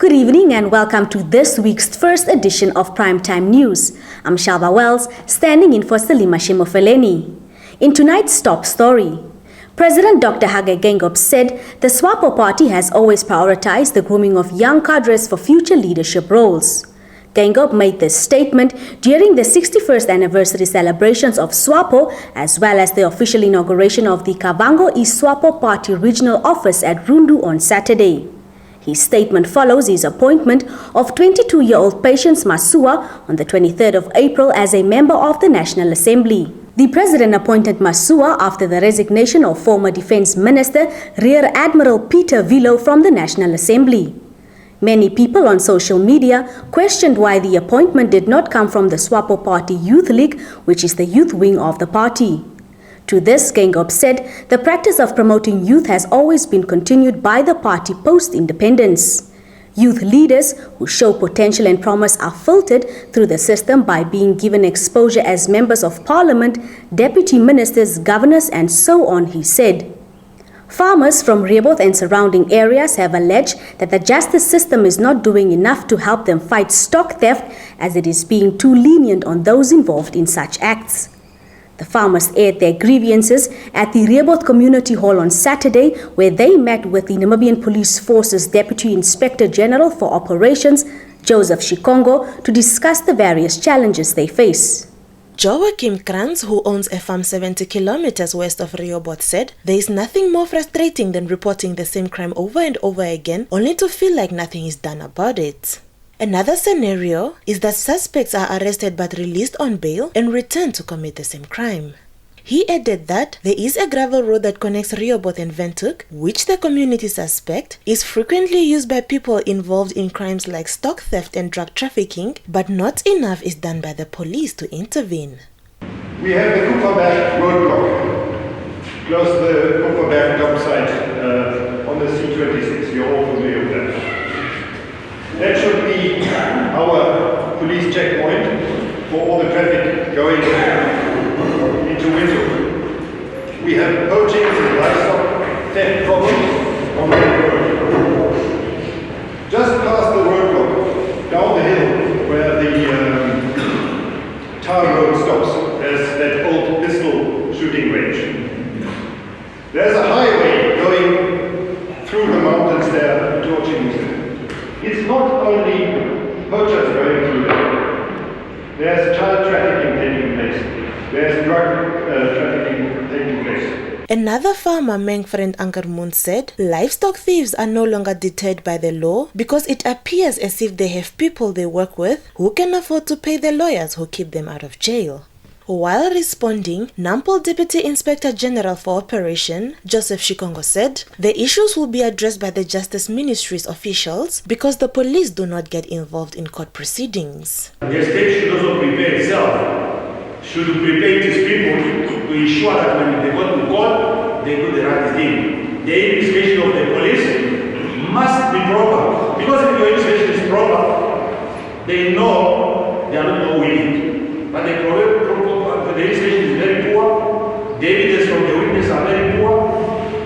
Good evening and welcome to this week's first edition of Primetime News. I'm Shalva Wells, standing in for Salima Shemofeleni. In tonight's top story, President Dr. Hage Geingob said the SWAPO party has always prioritized the grooming of young cadres for future leadership roles. Geingob made this statement during the 61st anniversary celebrations of SWAPO as well as the official inauguration of the Kavango East SWAPO party regional office at Rundu on Saturday. His statement follows his appointment of 22-year-old Patience Masua on the 23rd of April as a member of the National Assembly. The president appointed Masua after the resignation of former Defense Minister Rear Admiral Peter Vilo from the National Assembly. Many people on social media questioned why the appointment did not come from the SWAPO Party Youth League, which is the youth wing of the party. To this, Geingob said the practice of promoting youth has always been continued by the party post-independence. Youth leaders who show potential and promise are filtered through the system by being given exposure as members of parliament, deputy ministers, governors, and so on, he said. Farmers from Rehoboth and surrounding areas have alleged that the justice system is not doing enough to help them fight stock theft as it is being too lenient on those involved in such acts. The farmers aired their grievances at the Rehoboth Community Hall on Saturday, where they met with the Namibian Police Force's Deputy Inspector General for Operations, Joseph Shikongo, to discuss the various challenges they face. Joachim Kranz, who owns a farm 70 kilometers west of Rehoboth, said there is nothing more frustrating than reporting the same crime over and over again, only to feel like nothing is done about it. Another scenario is that suspects are arrested but released on bail and return to commit the same crime. He added that there is a gravel road that connects Rehoboth and Windhoek, which the community suspect is frequently used by people involved in crimes like stock theft and drug trafficking, but not enough is done by the police to intervene. We have the Kupferberg roadblock, close to the Kupferberg dump site on the C26. You're all familiar with that. That should be our police checkpoint for all the traffic going into Windhoek. We have poaching and livestock theft problems on that road. Just past the roadblock, down the hill where the tar road stops, there's that old pistol shooting range. There's a highway going through the mountains there towards Chimusi. It's not only poachers going through there. There's child trafficking taking place. There's drug trafficking taking place. Another farmer, Mengfriend Ankermoon, said livestock thieves are no longer deterred by the law because it appears as if they have people they work with who can afford to pay the lawyers who keep them out of jail. While responding, Nampol Deputy Inspector General for Operation, Joseph Shikongo, said the issues will be addressed by the Justice Ministry's officials because the police do not get involved in court proceedings. The state should also prepare itself, should prepare these people to ensure that when they go to court, they do the right thing. The investigation of the police must be proper, because if your investigation is proper, they know they are not going winning. But the investigation is very poor, the evidence from the witness are very poor,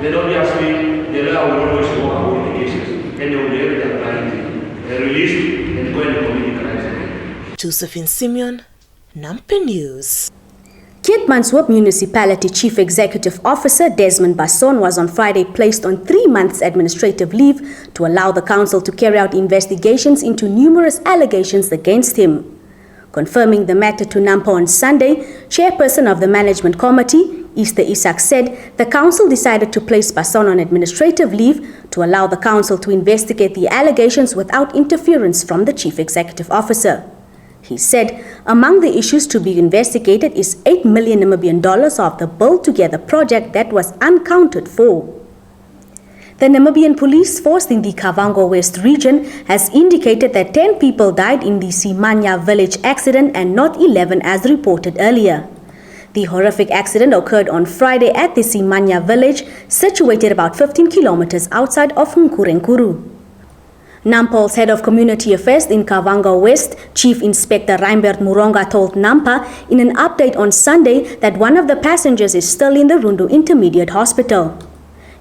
then obviously the law will always walk away the cases, and they will be able to apply released and go and commit crimes again. Josephine Simeon, Nampi News. Keetmanshoop Municipality Chief Executive Officer Desmond Basson was on Friday placed on 3 months administrative leave to allow the council to carry out investigations into numerous allegations against him. Confirming the matter to Nampo on Sunday, chairperson of the management committee, Easter Isak, said the council decided to place Basson on administrative leave to allow the council to investigate the allegations without interference from the chief executive officer. He said among the issues to be investigated is 8 million Namibian dollars of the Build Together project that was unaccounted for. The Namibian Police Force in the Kavango West region has indicated that 10 people died in the Simanya village accident and not 11 as reported earlier. The horrific accident occurred on Friday at the Simanya village, situated about 15 kilometers outside of Nkurenkuru. Nampol's head of community affairs in Kavango West, Chief Inspector Reimbert Muronga, told Nampa in an update on Sunday that one of the passengers is still in the Rundu Intermediate Hospital.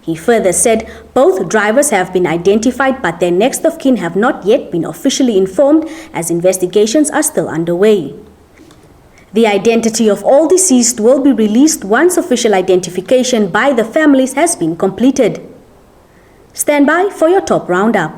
He further said both drivers have been identified but their next of kin have not yet been officially informed as investigations are still underway. The identity of all deceased will be released once official identification by the families has been completed. Stand by for your top roundup.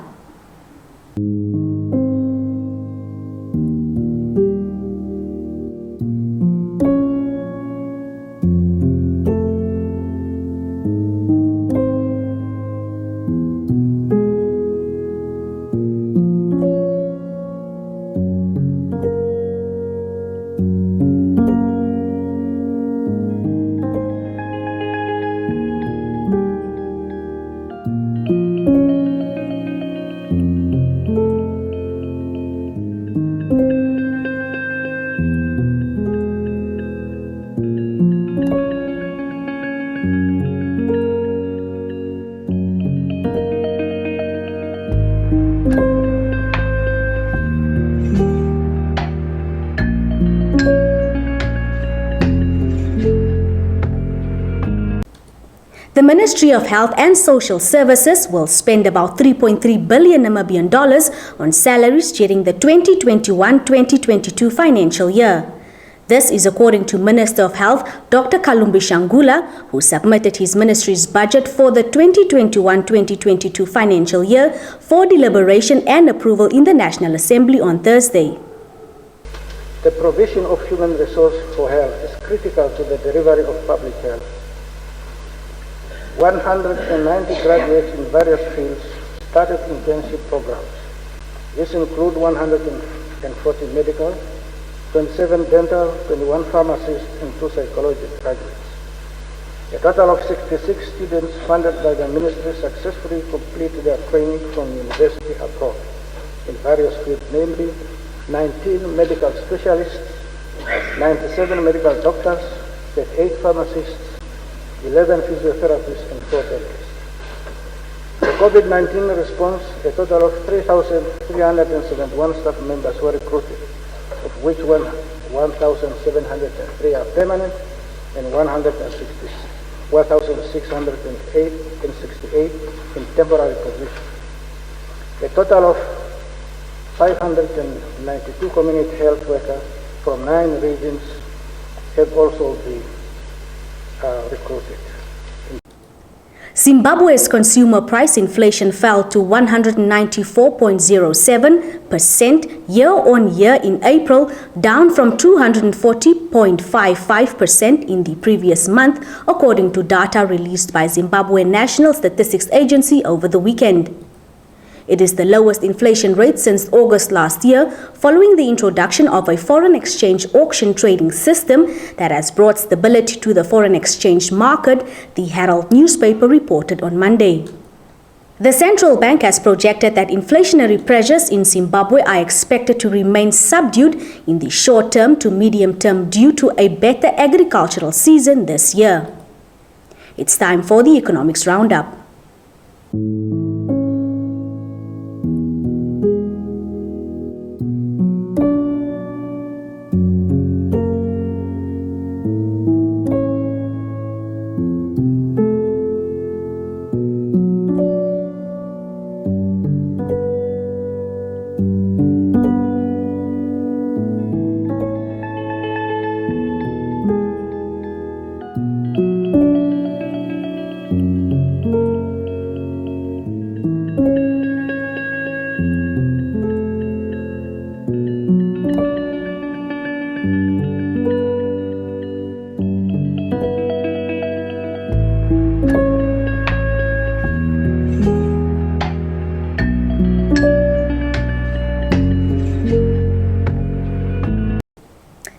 The Ministry of Health and Social Services will spend about 3.3 billion Namibian dollars on salaries during the 2021-2022 financial year. This is according to Minister of Health Dr. Kalumbi Shangula, who submitted his ministry's budget for the 2021-2022 financial year for deliberation and approval in the National Assembly on Thursday. The provision of human resource for health is critical to the delivery of public health. 190 graduates in various fields started internship programs. These include 140 medical, 27 dental, 21 pharmacists, and 2 psychology graduates. A total of 66 students funded by the ministry successfully completed their training from university abroad in various fields, namely 19 medical specialists, 97 medical doctors, 38 pharmacists, 11 physiotherapists, and 4 dentists. The COVID-19 response, a total of 3,371 staff members were recruited, of which 1,703 are permanent and 1,608 in temporary positions. A total of 592 community health workers from 9 regions have also been recruited. Zimbabwe's consumer price inflation fell to 194.07% year-on-year in April, down from 240.55% in the previous month, according to data released by Zimbabwe National Statistics Agency over the weekend. It is the lowest inflation rate since August last year, following the introduction of a foreign exchange auction trading system that has brought stability to the foreign exchange market, the Herald newspaper reported on Monday. The central bank has projected that inflationary pressures in Zimbabwe are expected to remain subdued in the short term to medium term due to a better agricultural season this year. It's time for the Economics Roundup.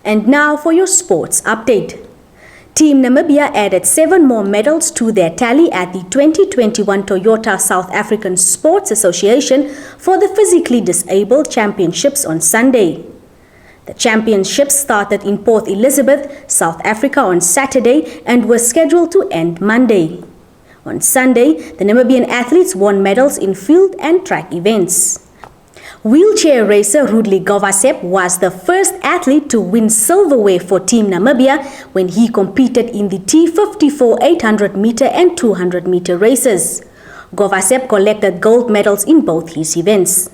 And now for your sports update. Team Namibia added 7 more medals to their tally at the 2021 Toyota South African Sports Association for the Physically Disabled Championships on Sunday. The championships started in Port Elizabeth, South Africa on Saturday and were scheduled to end Monday. On Sunday, the Namibian athletes won medals in field and track events. Wheelchair racer Rudley Govasep was the first athlete to win silverware for Team Namibia when he competed in the T54 800-meter and 200-meter races. Govasep collected gold medals in both his events.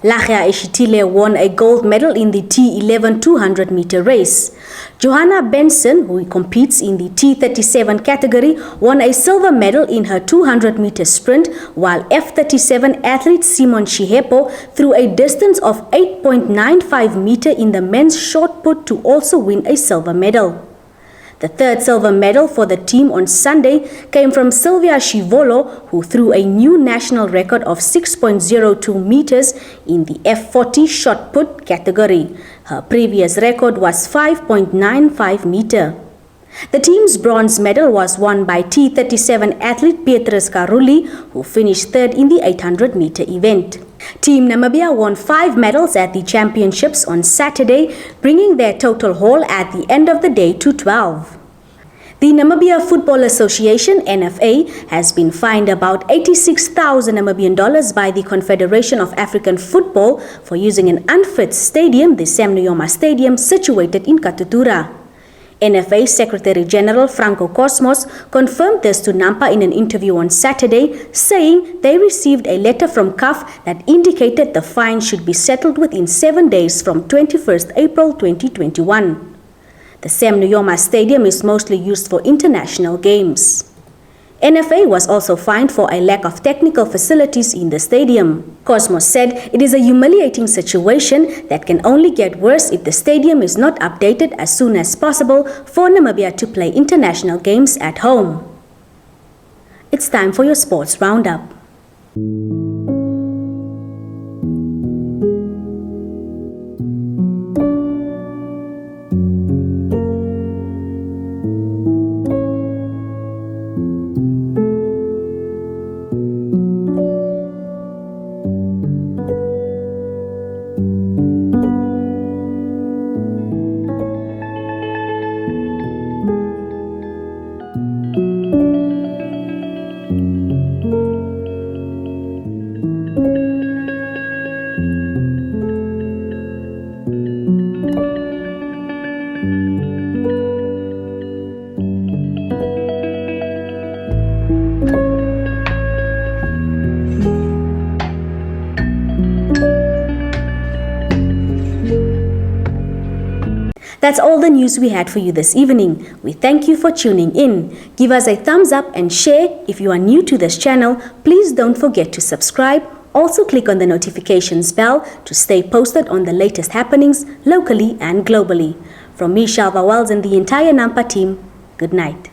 Lachia Eshitile won a gold medal in the T11 200-meter race. Johanna Benson, who competes in the T37 category, won a silver medal in her 200-meter sprint, while F37 athlete Simon Chihepo threw a distance of 8.95 meter in the men's shot put to also win a silver medal. The third silver medal for the team on Sunday came from Sylvia Shivolo, who threw a new national record of 6.02 meters in the F40 shot put category. Her previous record was 5.95 meter. The team's bronze medal was won by T37 athlete Petrus Karuli, who finished third in the 800-meter event. Team Namibia won 5 medals at the championships on Saturday, bringing their total haul at the end of the day to 12. The Namibia Football Association, NFA, has been fined about 86,000 Namibian dollars by the Confederation of African Football for using an unfit stadium, the Sam Nujoma Stadium, situated in Katutura. NFA Secretary General Franco Cosmos confirmed this to Nampa in an interview on Saturday, saying they received a letter from CAF that indicated the fine should be settled within 7 days from 21st April 2021. The Sam Nujoma Stadium is mostly used for international games. NFA was also fined for a lack of technical facilities in the stadium. Cosmos said it is a humiliating situation that can only get worse if the stadium is not updated as soon as possible for Namibia to play international games at home. It's time for your sports roundup. That's all the news we had for you this evening. We thank you for tuning in. Give us a thumbs up and share. If you are new to this channel, please don't forget to subscribe. Also click on the notifications bell to stay posted on the latest happenings locally and globally. From me, Shalva Wells, and the entire Nampa team, good night.